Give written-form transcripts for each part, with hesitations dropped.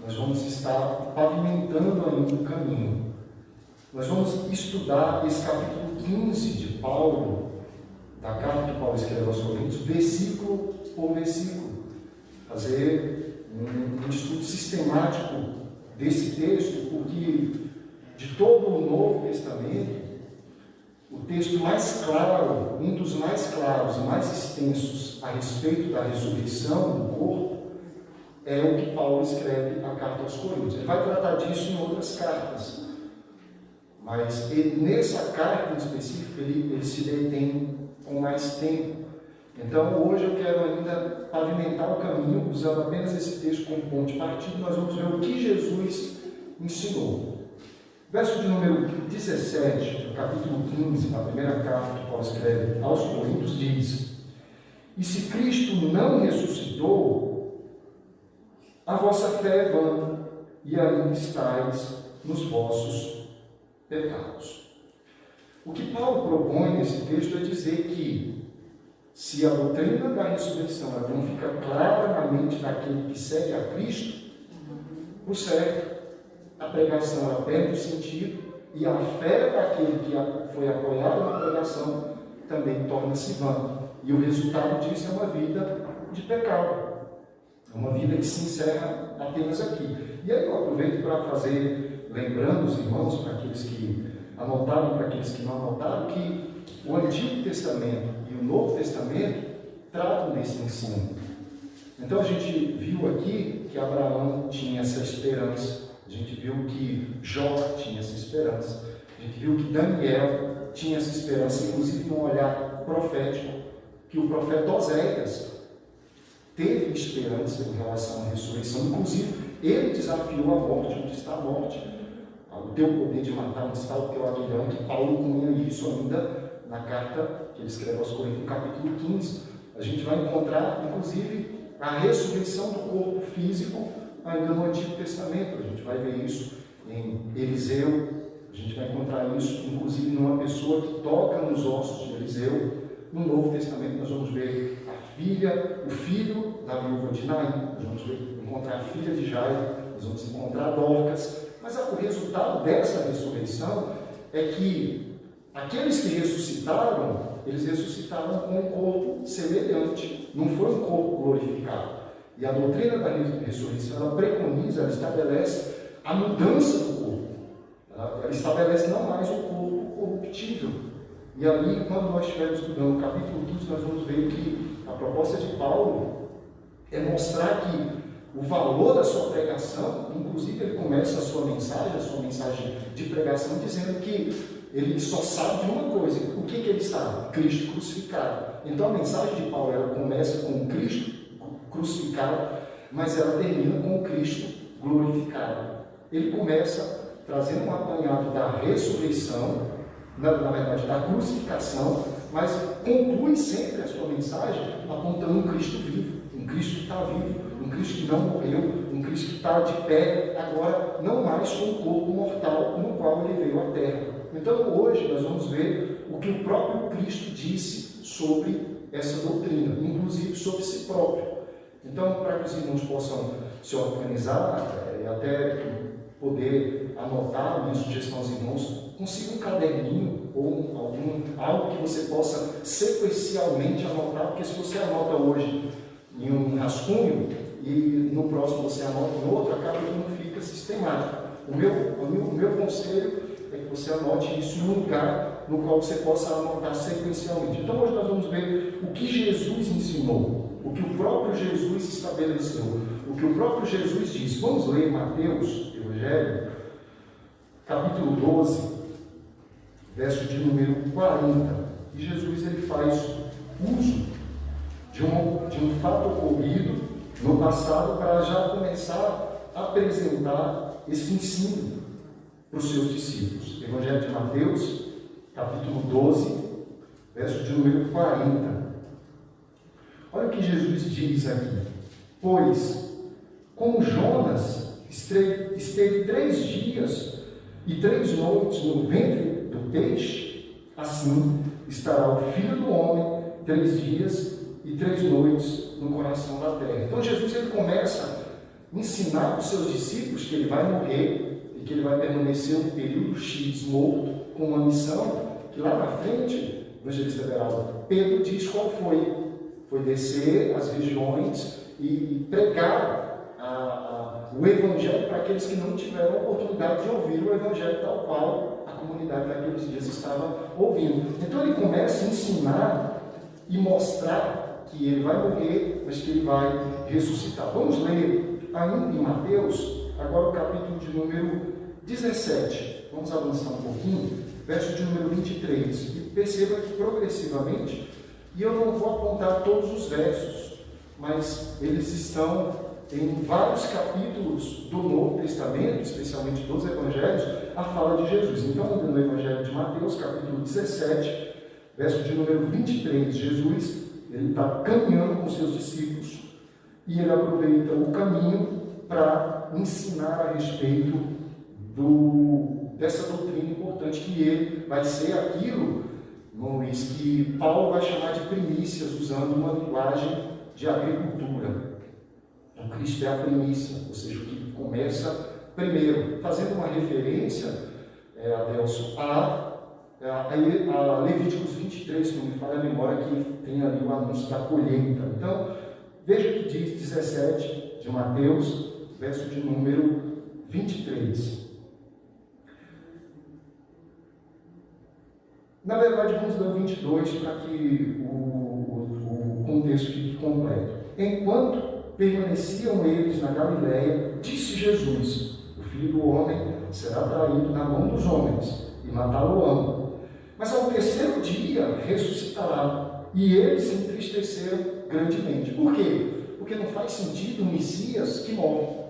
nós vamos estar pavimentando ainda o caminho. Nós vamos estudar esse capítulo 15 de Paulo, da carta que Paulo escreveu aos Coríntios, versículo por versículo. Fazer um estudo sistemático desse texto, porque de todo o Novo Testamento, o texto mais claro, um dos mais claros e mais extensos a respeito da ressurreição do corpo, é o que Paulo escreve a carta aos Coríntios. Ele vai tratar disso em outras cartas, mas nessa carta em específico ele se detém com mais tempo. Então hoje eu quero ainda pavimentar o caminho usando apenas esse texto como ponto de partida. Nós vamos ver o que Jesus ensinou. Verso de número 17, do capítulo 15, na primeira carta que Paulo escreve aos Coríntios, diz: e se Cristo não ressuscitou, a vossa fé é vã, e ainda estáis nos vossos pecados. O que Paulo propõe nesse texto é dizer que, se a doutrina da ressurreição não fica clara na mente daquele que segue a Cristo, o certo, a pregação ela perde o sentido, e a fé daquele que foi apoiado na pregação também torna-se vã. E o resultado disso é uma vida de pecado. É uma vida que se encerra apenas aqui. E aí eu aproveito para fazer, lembrando os irmãos, para aqueles que anotaram, para aqueles que não anotaram, que o Antigo Testamento e o Novo Testamento tratam desse ensino. Então a gente viu aqui que Abraão tinha essa esperança, a gente viu que Jó tinha essa esperança, a gente viu que Daniel tinha essa esperança, inclusive num olhar profético, que o profeta Oséias teve esperança em relação à ressurreição. Inclusive, ele desafiou a morte. Onde está a morte? O teu poder de matar, onde está o teu aguilhão? Que Paulo cunha isso ainda na carta que ele escreve aos Coríntios, no capítulo 15. A gente vai encontrar, inclusive, a ressurreição do corpo físico ainda no Antigo Testamento. A gente vai ver isso em Eliseu. A gente vai encontrar isso, inclusive, numa pessoa que toca nos ossos de Eliseu. No Novo Testamento nós vamos ver o filho da viúva de Naim, nós vamos encontrar a filha de Jairo, nós vamos encontrar Dorcas, mas o resultado dessa ressurreição é que aqueles que ressuscitaram, eles ressuscitaram com um corpo semelhante, não foi um corpo glorificado. E a doutrina da ressurreição, ela preconiza, ela estabelece a mudança do corpo, ela estabelece não mais o corpo corruptível. E ali, quando nós estivermos estudando o capítulo 15, nós vamos ver que a proposta de Paulo é mostrar que o valor da sua pregação, inclusive ele começa a sua mensagem de pregação, dizendo que ele só sabe de uma coisa. O que ele sabe? Cristo crucificado. Então a mensagem de Paulo, ela começa com o Cristo crucificado, mas ela termina com o Cristo glorificado. Ele começa trazendo um apanhado da ressurreição, na verdade, da crucificação, mas conclui sempre a sua mensagem apontando um Cristo vivo, um Cristo que está vivo, um Cristo que não morreu, um Cristo que está de pé, agora não mais com o corpo mortal no qual ele veio à terra. Então hoje nós vamos ver o que o próprio Cristo disse sobre essa doutrina, inclusive sobre si próprio. Então, para que os irmãos possam se organizar e até poder anotar, minha sugestão aos irmãos, consiga um caderninho ou algo que você possa sequencialmente anotar, porque se você anota hoje em um rascunho e no próximo você anota em outro, acaba que não fica sistemático. O meu conselho é que você anote isso em um lugar no qual você possa anotar sequencialmente. Então hoje nós vamos ver o que Jesus ensinou, o que o próprio Jesus estabeleceu, o que o próprio Jesus disse. Vamos ler Mateus, Evangelho, capítulo 12, verso de número 40. E Jesus ele faz uso de um fato ocorrido no passado para já começar a apresentar esse ensino para os seus discípulos. Evangelho de Mateus, capítulo 12, verso de número 40. Olha o que Jesus diz aqui. Pois, como Jonas esteve 3 dias e 3 noites no ventre do peixe, assim estará o Filho do Homem 3 dias e 3 noites no coração da terra. Então Jesus ele começa ensinar para os seus discípulos que ele vai morrer e que ele vai permanecer um período X morto com uma missão que lá na frente, o evangelista Everaldo, Pedro diz qual foi. Foi descer às regiões e pregar o evangelho para aqueles que não tiveram oportunidade de ouvir o evangelho tal qual a comunidade naqueles dias estava ouvindo. Então ele começa a ensinar e mostrar que ele vai morrer, mas que ele vai ressuscitar. Vamos ler ainda em Mateus, agora o capítulo de número 17. Vamos avançar um pouquinho, verso de número 23. E perceba que progressivamente, e eu não vou apontar todos os versos, mas eles estão em vários capítulos do Novo Testamento, especialmente dos Evangelhos, a fala de Jesus. Então, ainda no Evangelho de Mateus, capítulo 17, verso de número 23, Jesus ele está caminhando com seus discípulos e ele aproveita o caminho para ensinar a respeito dessa doutrina importante, que ele vai ser aquilo, Luiz, que Paulo vai chamar de primícias, usando uma linguagem de agricultura. O Cristo é a primícia, ou seja, o que começa primeiro, fazendo uma referência, Adelson, a Levíticos 23, que não me falha a memória, que tem ali o anúncio da colheita. Então, veja o que diz 17 de Mateus, verso de número 23. Na verdade, vamos ler o 22 para que o contexto fique completo. Enquanto permaneciam eles na Galiléia, disse Jesus: o Filho do Homem será traído na mão dos homens e matá-lo-ão. Mas ao terceiro dia ressuscitará. E eles se entristeceram grandemente. Por quê? Porque não faz sentido um Messias que morre.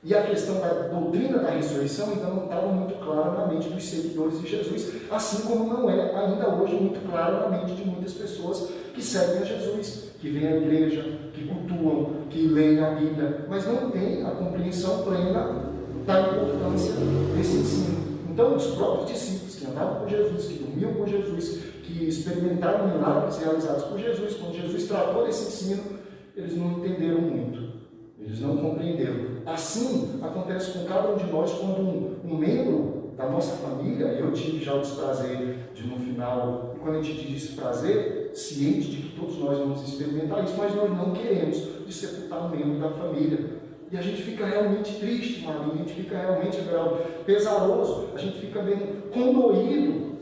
E a questão da doutrina da ressurreição ainda não estava muito clara na mente dos seguidores de Jesus, assim como não é ainda hoje muito clara na mente de muitas pessoas que seguem a Jesus, que vêm à igreja, que cultuam, que leem a Bíblia, mas não têm a compreensão plena da importância desse ensino. Então, os próprios discípulos que andavam com Jesus, que dormiam com Jesus, que experimentaram milagres realizados por Jesus, quando Jesus tratou desse ensino, eles não entenderam muito. Eles não compreenderam. Assim acontece com cada um de nós quando um membro da nossa família, eu tive já o desprazer de no final, e quando a gente diz prazer, ciente de que todos nós vamos experimentar isso, mas nós não queremos sepultar um membro da família. E a gente fica realmente triste, Marinho, a gente fica realmente pesaroso, a gente fica bem condoído.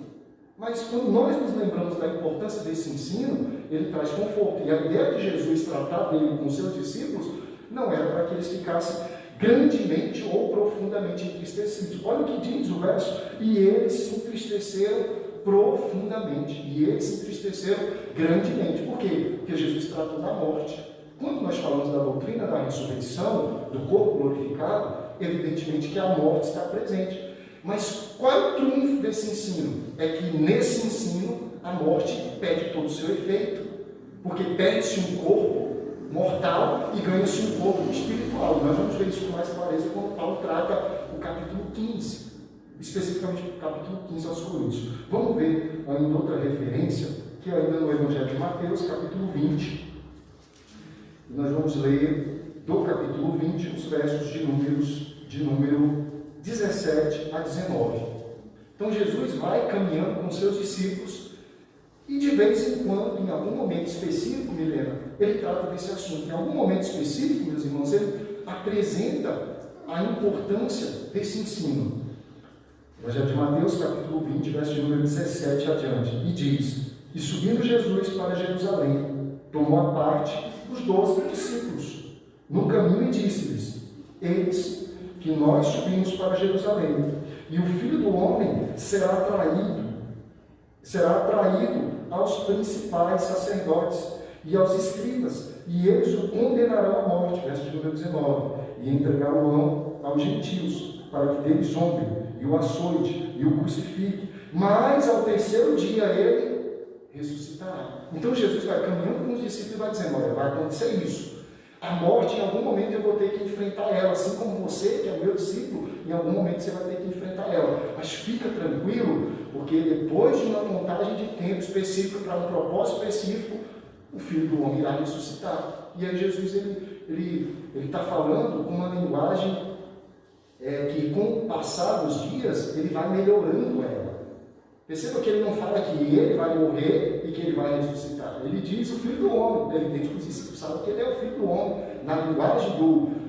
Mas quando nós nos lembramos da importância desse ensino, ele traz conforto. E a ideia de Jesus tratar dele com seus discípulos não era para que eles ficassem grandemente ou profundamente entristecidos. Olha o que diz o verso: e eles se entristeceram profundamente, e eles se entristeceram grandemente. Por quê? Porque Jesus tratou da morte. Quando nós falamos da doutrina da ressurreição, do corpo glorificado, evidentemente que a morte está presente. Mas qual é o trunfo desse ensino? É que nesse ensino a morte perde todo o seu efeito, porque perde-se um corpo mortal e ganha-se um corpo espiritual. Nós vamos ver isso com mais clareza quando Paulo trata o capítulo 15, especificamente o capítulo 15 aos Coríntios. Vamos ver ainda outra referência, que é ainda no Evangelho de Mateus, capítulo 20. E nós vamos ler do capítulo 20 os versos de número 17 a 19. Então Jesus vai caminhando com seus discípulos e de vez em quando, em algum momento específico, Milena, ele trata desse assunto. Em algum momento específico, meus irmãos, ele apresenta a importância desse ensino. Evangelho de Mateus, capítulo 20, verso de número 17 adiante, e diz: e subindo Jesus para Jerusalém, tomou a parte os 12 discípulos no caminho e disse-lhes: eis que nós subimos para Jerusalém, e o Filho do Homem será traído aos principais sacerdotes e aos escribas, e eles o condenarão à morte, verso de número 19, e entregarão aos gentios, para que deles zombem, e o açoite, e o crucifique, mas ao terceiro dia ele ressuscitará. Então Jesus vai caminhando com os discípulos e vai dizendo: olha, vai acontecer isso. A morte, em algum momento, eu vou ter que enfrentar ela, assim como você, que é o meu discípulo, em algum momento você vai ter que enfrentar ela. Mas fica tranquilo, porque depois de uma contagem de tempo específica, para um propósito específico, o Filho do Homem irá ressuscitar. E aí Jesus, ele está falando com uma linguagem que, com o passar dos dias, ele vai melhorando ela. Perceba que ele não fala que ele vai morrer e que ele vai ressuscitar. Ele diz o Filho do Homem. Evidente que os discípulos sabem que ele é o Filho do Homem. Na linguagem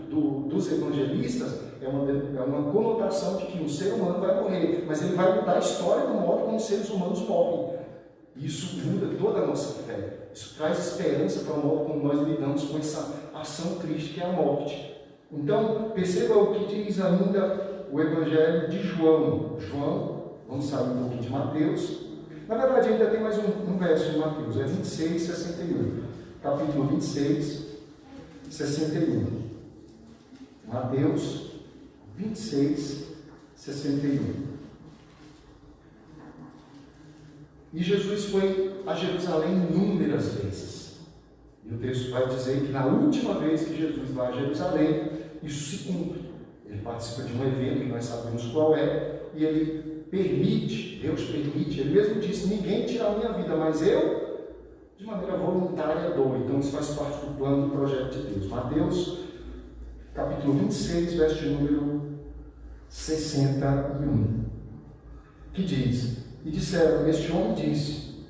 dos evangelistas, é uma conotação de que um ser humano vai morrer. Mas ele vai mudar a história do modo como os seres humanos morrem. Isso muda toda a nossa fé. Isso traz esperança para o modo como nós lidamos com essa ação triste que é a morte. Então, perceba o que diz ainda o Evangelho de João. Vamos sair um pouquinho de Mateus. Na verdade, ainda tem mais um verso de Mateus, é 26, 61. Capítulo 26, 61. Mateus 26, 61. E Jesus foi a Jerusalém inúmeras vezes. E o texto vai dizer que na última vez que Jesus vai a Jerusalém, isso se cumpre. Ele participa de um evento que nós sabemos qual é, e ele permite, Deus permite, ele mesmo disse, ninguém tira a minha vida, mas eu, de maneira voluntária, dou. Então isso faz parte do plano do projeto de Deus. Mateus, capítulo 26, verso de número 61, que diz, e disseram, este homem disse,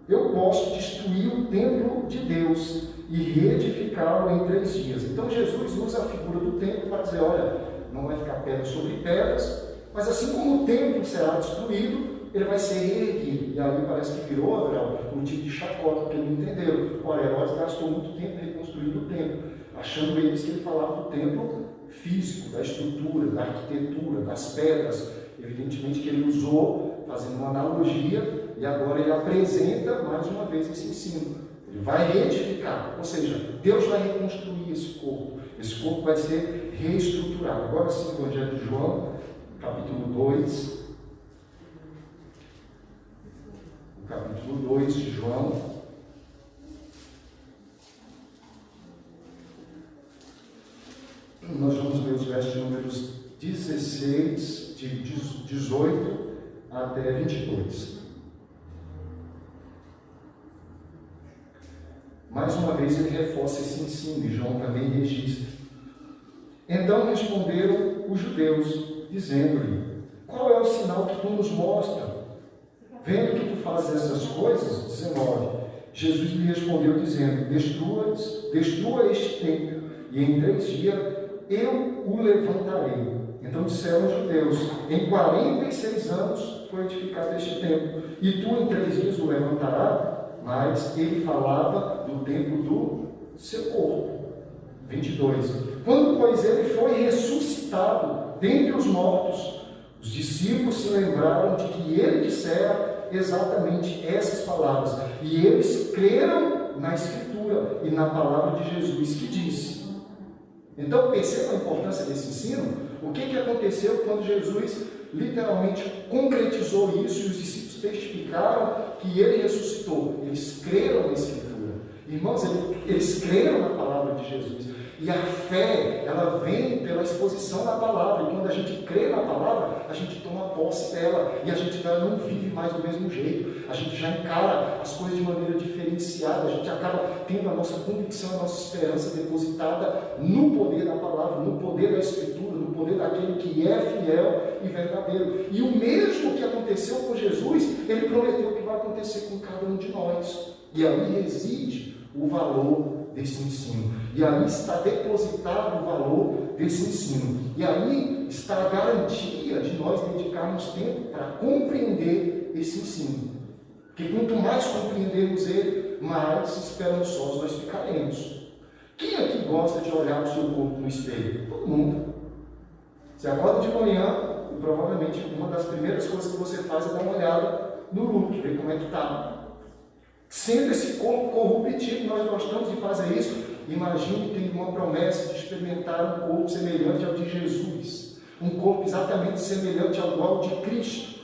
eu posso destruir o templo de Deus e reedificá-lo em 3 dias. Então Jesus usa a figura do templo para dizer, olha, não vai ficar pedra sobre pedras, mas assim como o templo será destruído, ele vai ser reerguido. E aí parece que virou um tipo de chacota, porque não entenderam. Olha, Herodes gastou muito tempo reconstruindo o templo, achando eles que ele falava do templo físico, da estrutura, da arquitetura, das pedras. Evidentemente que ele usou, fazendo uma analogia, e agora ele apresenta mais uma vez esse ensino. Ele vai reedificar, ou seja, Deus vai reconstruir esse corpo. Esse corpo vai ser reestruturado. Agora sim, o Evangelho de João, capítulo 2. O capítulo 2 de João. Nós vamos ver os versos números 16, de 18 até 22. Mais uma vez ele reforça esse ensino, e João também registra. Então responderam os judeus, dizendo-lhe, qual é o sinal que tu nos mostra? Vendo que tu fazes essas coisas, 19, Jesus lhe respondeu dizendo, destrua este templo, e em 3 dias eu o levantarei. Então disseram os judeus, em 46 anos foi edificado este templo, e tu em 3 dias o levantarás? Mas ele falava do tempo do seu corpo. 22. Quando, pois, ele foi ressuscitado dentre os mortos, os discípulos se lembraram de que ele dissera exatamente essas palavras. E eles creram na Escritura e na palavra de Jesus que disse. Então, perceba a importância desse ensino. O que aconteceu quando Jesus literalmente concretizou isso e os discípulos testificaram que ele ressuscitou? Eles creram na Escritura. Irmãos, eles creram na palavra de Jesus. E a fé, ela vem pela exposição da palavra. E quando a gente crê na palavra, a gente toma posse dela. E a gente já não vive mais do mesmo jeito. A gente já encara as coisas de maneira diferenciada. A gente acaba tendo a nossa convicção, a nossa esperança depositada no poder da palavra, no poder da Escritura, no poder daquele que é fiel e verdadeiro. E o mesmo que aconteceu com Jesus, ele prometeu que vai acontecer com cada um de nós. E aí reside o valor desse ensino. E aí está depositado o valor desse ensino. E aí está a garantia de nós dedicarmos tempo para compreender esse ensino. Porque quanto mais compreendermos ele, mais esperançosos nós ficaremos. Quem aqui gosta de olhar o seu corpo no espelho? Todo mundo. Você acorda de manhã e provavelmente uma das primeiras coisas que você faz é dar uma olhada no look, ver como é que está. Sendo esse corpo corruptível, nós gostamos de fazer isso. Imagine tendo uma promessa de experimentar um corpo semelhante ao de Jesus, um corpo exatamente semelhante ao de Cristo.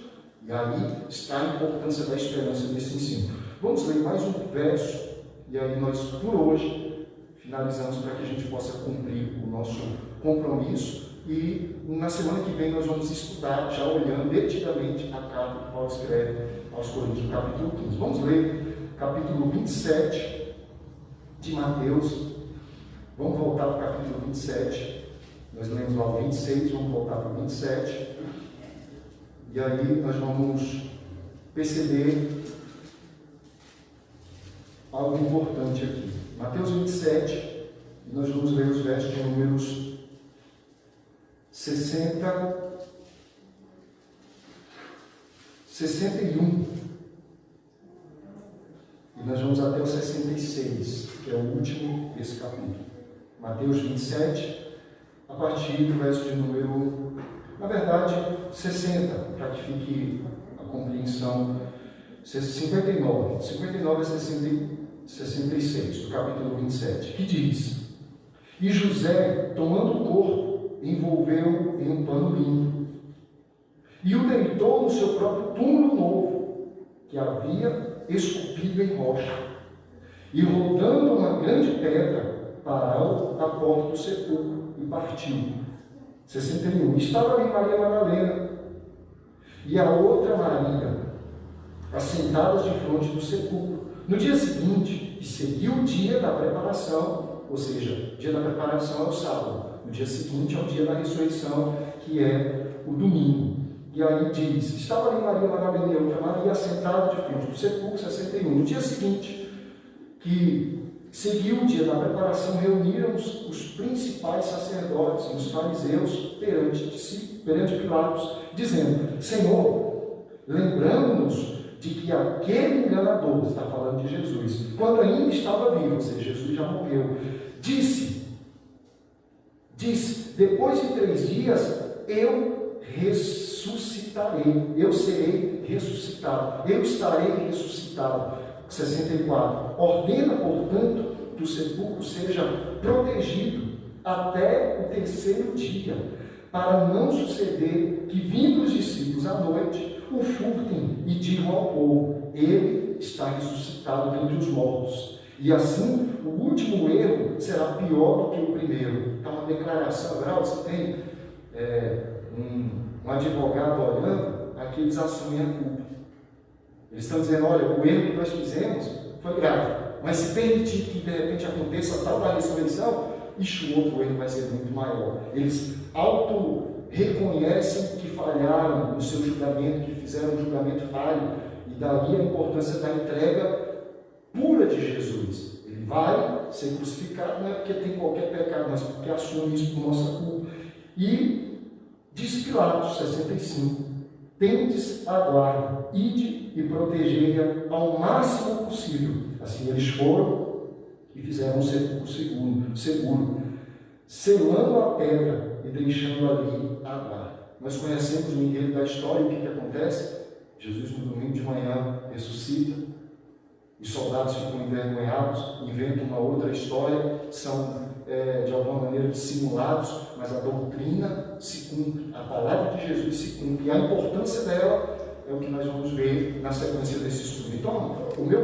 E aí está a importância da esperança desse ensino. Vamos ler mais um verso, e aí nós, por hoje, finalizamos para que a gente possa cumprir o nosso compromisso. E na semana que vem nós vamos estudar, já olhando detidamente a carta que Paulo escreve aos Coríntios, no capítulo 15. Vamos ler capítulo 27, de Mateus. Vamos voltar para o capítulo 27. Nós lemos lá o 26, vamos voltar para o 27. E aí nós vamos perceber algo importante aqui. Mateus 27, e nós vamos ler os versos de números 61. E nós vamos até o 66, que é o último desse capítulo. Mateus 27, a partir do verso de número, na verdade, 60, para que fique a compreensão, 59 a 66, do capítulo 27, que diz: E José, tomando o corpo, envolveu em um pano limpo, e o deitou no seu próprio túmulo novo, que havia esculpido em rocha, e rodando uma grande pedra, parou à porta do sepulcro e partiu. 61. Estava ali Maria Madalena e a outra Maria, assentadas de frente do sepulcro. No dia seguinte, que seguiu o dia da preparação, ou seja, o dia da preparação é o sábado, no dia seguinte é o dia da ressurreição, que é o domingo. E aí diz: estava ali Maria Madalena e a outra Maria, assentada de frente do sepulcro. 61. No dia seguinte, que seguiu o dia da preparação, reuniram os principais sacerdotes e os fariseus perante Pilatos, dizendo: Senhor, lembrando-nos de que aquele enganador, está falando de Jesus, quando ainda estava vivo, ou seja, Jesus já morreu, disse, depois de 3 dias, eu ressuscitarei, eu serei ressuscitado, eu estarei ressuscitado. 64. Ordena, portanto, que o sepulcro seja protegido até o 3º dia, para não suceder que, vindo os discípulos à noite, o furtem e digam ao povo: ele está ressuscitado dentre os mortos. E assim, o último erro será pior do que o primeiro. Então, uma declaração, você tem um advogado olhando, aqui eles assumem a culpa. Eles estão dizendo: olha, o erro que nós fizemos foi grave, mas se permitir que de repente aconteça tal da ressurreição, o outro erro vai ser muito maior. Eles auto-reconhecem que falharam no seu julgamento, que fizeram um julgamento falho, e daí a importância da entrega pura de Jesus. Ele vai ser crucificado, não é porque tem qualquer pecado, mas porque assume isso por nossa culpa. E diz Pilatos, 65, tendes a guarda, ide e protegei-a ao máximo possível. Assim eles foram e fizeram um sepulcro seguro, selando a pedra e deixando ali a guarda. Nós conhecemos o enredo da história, o que acontece? Jesus no domingo de manhã ressuscita, os soldados ficam envergonhados, inventam uma outra história, são de alguma maneira dissimulados, mas a doutrina se cumpre, a palavra de Jesus se cumpre, e a importância dela é o que nós vamos ver na sequência desse estudo. Então, o meu